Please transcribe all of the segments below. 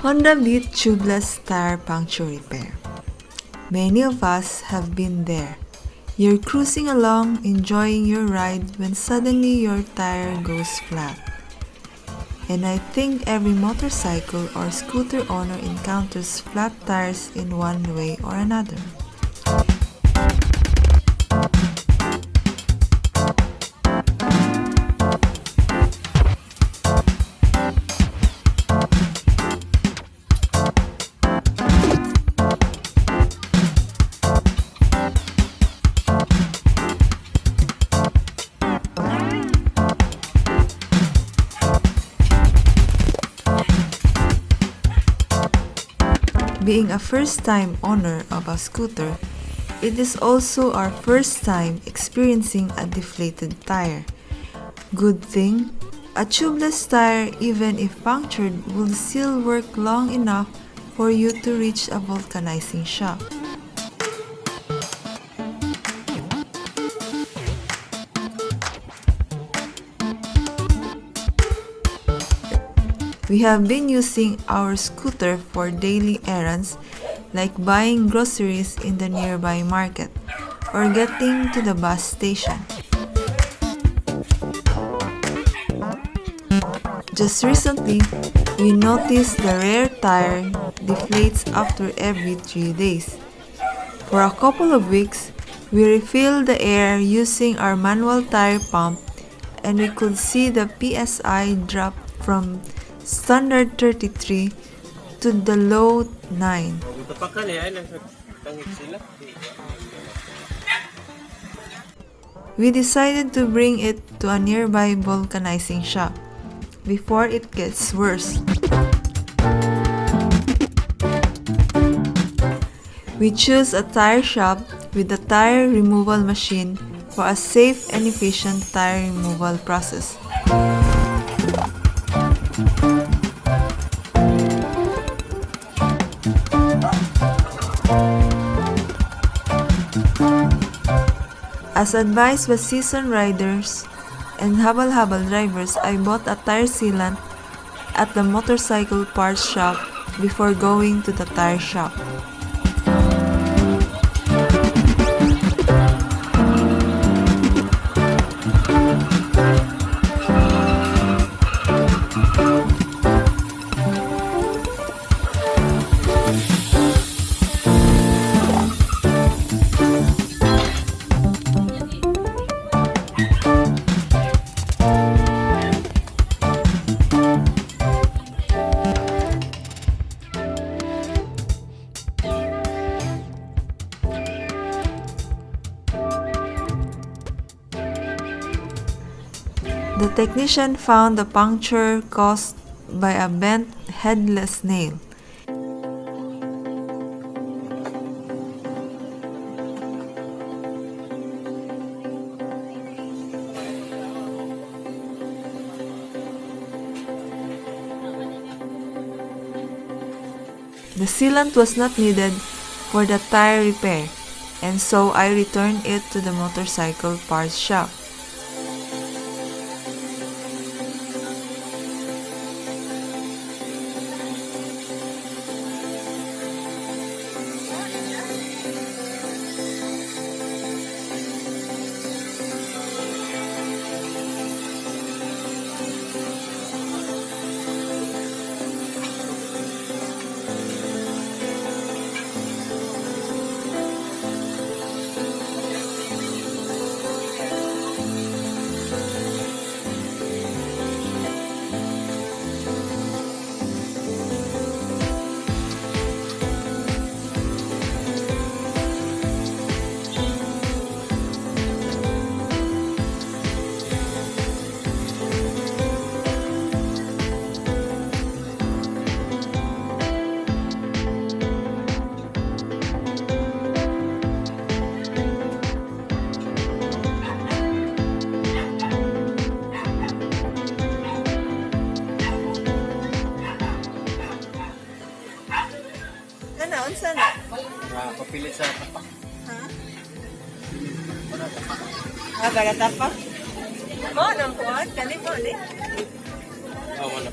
Honda Beat Tubeless Tire Puncture Repair. Many of us have been there. You're cruising along, enjoying your ride when suddenly your tire goes flat. And I think every motorcycle or scooter owner encounters flat tires in one way or another. Being a first-time owner of a scooter, it is also our first time experiencing a deflated tire. Good thing, a tubeless tire, even if punctured, will still work long enough for you to reach a vulcanizing shop. We have been using our scooter for daily errands like buying groceries in the nearby market or getting to the bus station. Just recently, we noticed the rear tire deflates after every 3 days. For a couple of weeks, we refilled the air using our manual tire pump and we could see the PSI drop from standard 33 to the low 9. We decided to bring it to a nearby vulcanizing shop before it gets worse. We choose a tire shop with a tire removal machine for a safe and efficient tire removal process. As advised by seasoned riders and habal-habal drivers, I bought a tire sealant at the motorcycle parts shop before going to the tire shop. The technician found the puncture caused by a bent headless nail. The sealant was not needed for the tire repair, and so I returned it to the motorcycle parts shop. Unsa na? Papilit sa tapak. Ha? Para tapak. Para tapak? Mo nang kuan kani mo ni. Wala.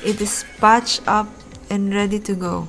It is patched up and ready to go.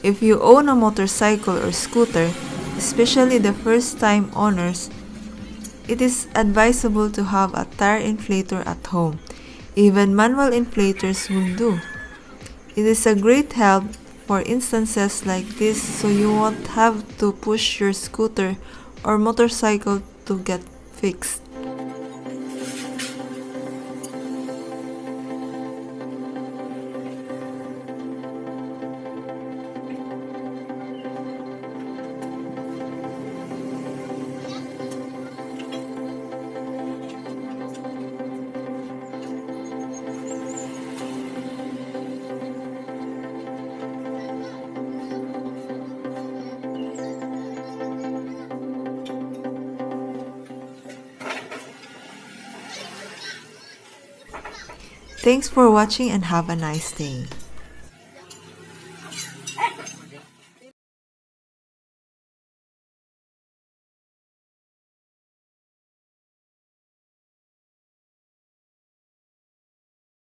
If you own a motorcycle or scooter, especially the first-time owners, it is advisable to have a tire inflator at home. Even manual inflators will do. It is a great help for instances like this, so you won't have to push your scooter or motorcycle to get fixed. Thanks for watching and have a nice day.